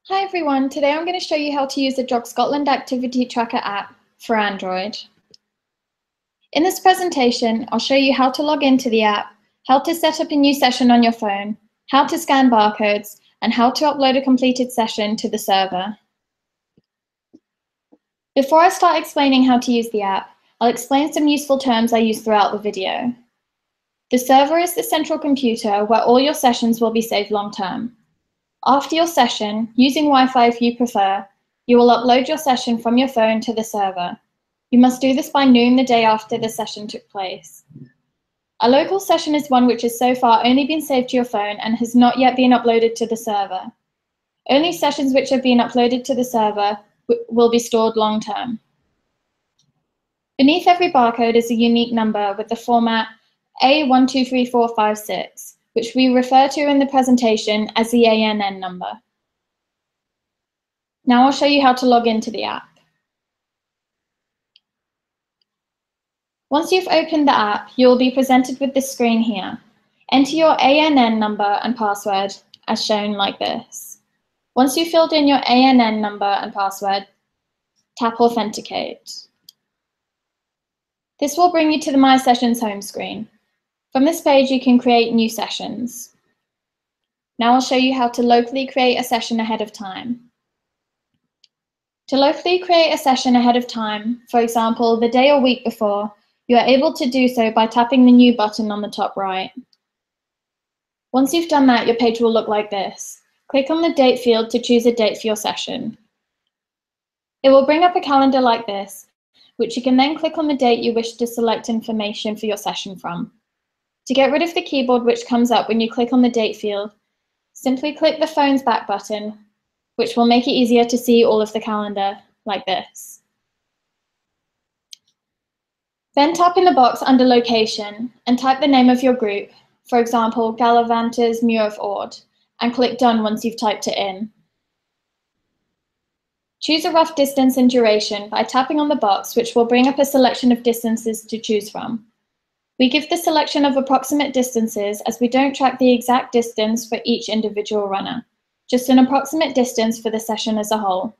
Hi everyone, today I'm going to show you how to use the jogscotland activity tracker app for Android. In this presentation, I'll show you how to log into the app, how to set up a new session on your phone, how to scan barcodes, and how to upload a completed session to the server. Before I start explaining how to use the app, I'll explain some useful terms I use throughout the video. The server is the central computer where all your sessions will be saved long-term. After your session, using Wi-Fi if you prefer, you will upload your session from your phone to the server. You must do this by noon the day after the session took place. A local session is one which has so far only been saved to your phone and has not yet been uploaded to the server. Only sessions which have been uploaded to the server will be stored long-term. Beneath every barcode is a unique number with the format A123456, which we refer to in the presentation as the ANN number. Now I'll show you how to log into the app. Once you've opened the app, you will be presented with this screen here. Enter your ANN number and password as shown like this. Once you've filled in your ANN number and password, tap Authenticate. This will bring you to the My Sessions home screen. From this page, you can create new sessions. Now I'll show you how to locally create a session ahead of time. To locally create a session ahead of time, for example, the day or week before, you are able to do so by tapping the New button on the top right. Once you've done that, your page will look like this. Click on the Date field to choose a date for your session. It will bring up a calendar like this, which you can then click on the date you wish to select information for your session from. To get rid of the keyboard which comes up when you click on the Date field, simply click the phone's back button, which will make it easier to see all of the calendar like this. Then tap in the box under Location and type the name of your group, for example, Gallivanters Muir of Ord, and click Done once you've typed it in. Choose a rough distance and duration by tapping on the box, which will bring up a selection of distances to choose from. We give the selection of approximate distances as we don't track the exact distance for each individual runner, just an approximate distance for the session as a whole.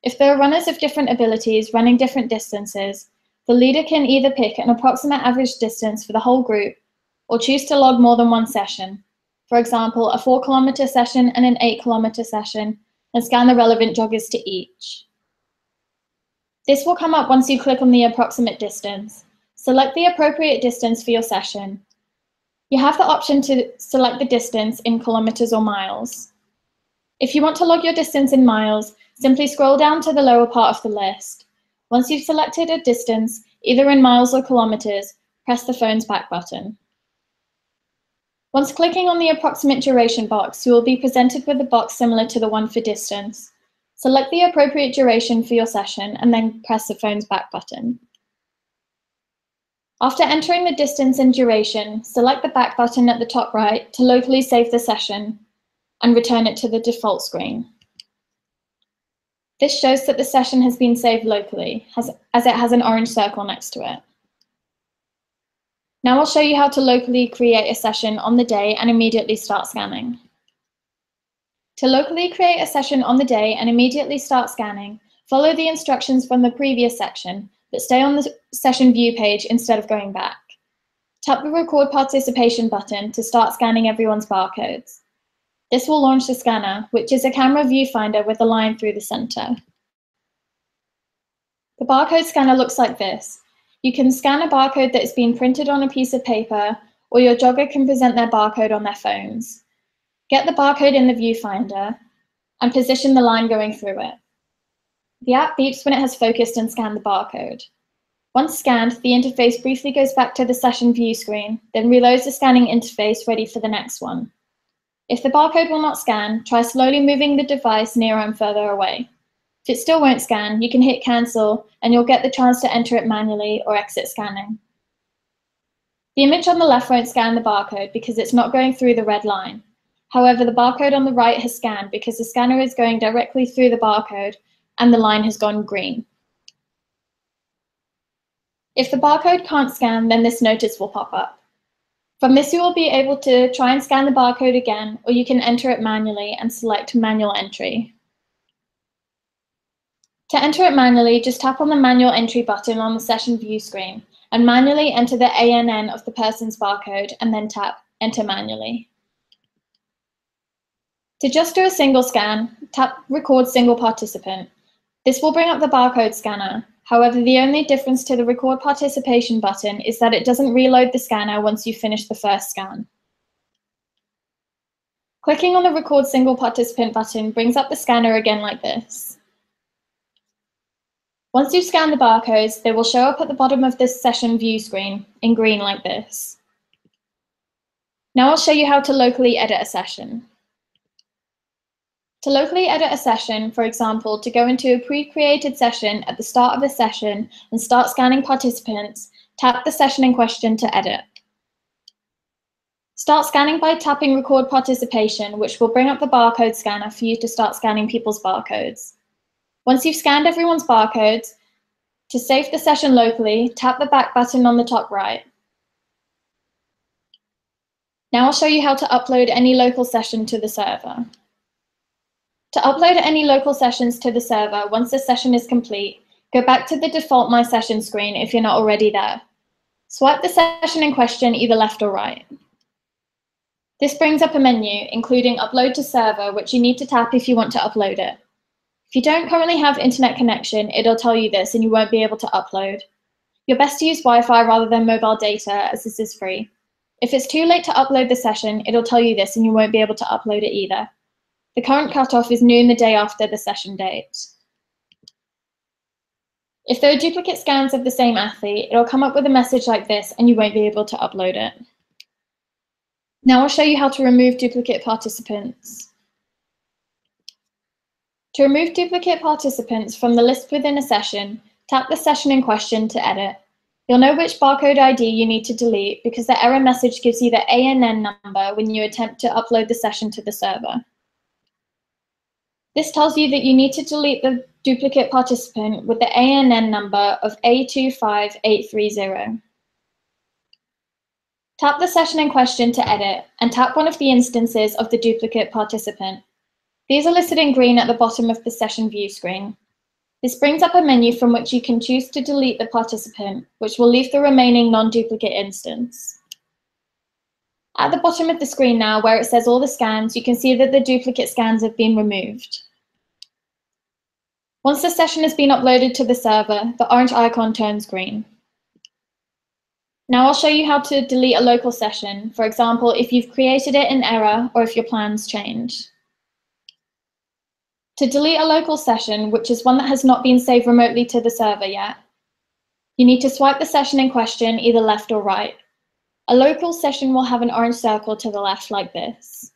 If there are runners of different abilities running different distances, the leader can either pick an approximate average distance for the whole group or choose to log more than one session. For example, a 4-kilometer session and an 8-kilometer session, and scan the relevant joggers to each. This will come up once you click on the approximate distance. Select the appropriate distance for your session. You have the option to select the distance in kilometers or miles. If you want to log your distance in miles, simply scroll down to the lower part of the list. Once you've selected a distance, either in miles or kilometers, press the phone's back button. Once clicking on the approximate duration box, you will be presented with a box similar to the one for distance. Select the appropriate duration for your session and then press the phone's back button. After entering the distance and duration, select the back button at the top right to locally save the session and return it to the default screen. This shows that the session has been saved locally, as it has an orange circle next to it. Now I'll show you how to locally create a session on the day and immediately start scanning. To locally create a session on the day and immediately start scanning, follow the instructions from the previous section, but stay on the session view page instead of going back. Tap the Record Participation button to start scanning everyone's barcodes. This will launch the scanner, which is a camera viewfinder with a line through the center. The barcode scanner looks like this. You can scan a barcode that has been printed on a piece of paper, or your jogger can present their barcode on their phones. Get the barcode in the viewfinder and position the line going through it. The app beeps when it has focused and scanned the barcode. Once scanned, the interface briefly goes back to the session view screen, then reloads the scanning interface ready for the next one. If the barcode will not scan, try slowly moving the device nearer and further away. If it still won't scan, you can hit cancel and you'll get the chance to enter it manually or exit scanning. The image on the left won't scan the barcode because it's not going through the red line. However, the barcode on the right has scanned because the scanner is going directly through the barcode and the line has gone green. If the barcode can't scan, then this notice will pop up. From this, you will be able to try and scan the barcode again, or you can enter it manually and select Manual Entry. To enter it manually, just tap on the Manual Entry button on the session view screen and manually enter the ANN of the person's barcode and then tap Enter Manually. To just do a single scan, tap Record Single Participant. This will bring up the barcode scanner. However, the only difference to the Record Participation button is that it doesn't reload the scanner once you finish the first scan. Clicking on the Record Single Participant button brings up the scanner again like this. Once you've scanned the barcodes, they will show up at the bottom of this session view screen in green like this. Now I'll show you how to locally edit a session. To locally edit a session, for example, to go into a pre-created session at the start of a session and start scanning participants, tap the session in question to edit. Start scanning by tapping Record Participation, which will bring up the barcode scanner for you to start scanning people's barcodes. Once you've scanned everyone's barcodes, to save the session locally, tap the back button on the top right. Now I'll show you how to upload any local session to the server. To upload any local sessions to the server, once the session is complete, go back to the default My Session screen if you're not already there. Swipe the session in question either left or right. This brings up a menu, including Upload to Server, which you need to tap if you want to upload it. If you don't currently have internet connection, it'll tell you this and you won't be able to upload. You're best to use Wi-Fi rather than mobile data, as this is free. If it's too late to upload the session, it'll tell you this and you won't be able to upload it either. The current cutoff is noon the day after the session date. If there are duplicate scans of the same athlete, it'll come up with a message like this and you won't be able to upload it. Now I'll show you how to remove duplicate participants. To remove duplicate participants from the list within a session, tap the session in question to edit. You'll know which barcode ID you need to delete because the error message gives you the ANN number when you attempt to upload the session to the server. This tells you that you need to delete the duplicate participant with the ANN number of A25830. Tap the session in question to edit and tap one of the instances of the duplicate participant. These are listed in green at the bottom of the session view screen. This brings up a menu from which you can choose to delete the participant, which will leave the remaining non-duplicate instance. At the bottom of the screen now, where it says all the scans, you can see that the duplicate scans have been removed. Once the session has been uploaded to the server, the orange icon turns green. Now I'll show you how to delete a local session, for example, if you've created it in error or if your plans change. To delete a local session, which is one that has not been saved remotely to the server yet, you need to swipe the session in question either left or right. A local session will have an orange circle to the left like this.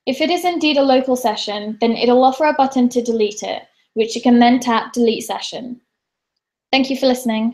If it is indeed a local session, then it'll offer a button to delete it, which you can then tap Delete Session. Thank you for listening.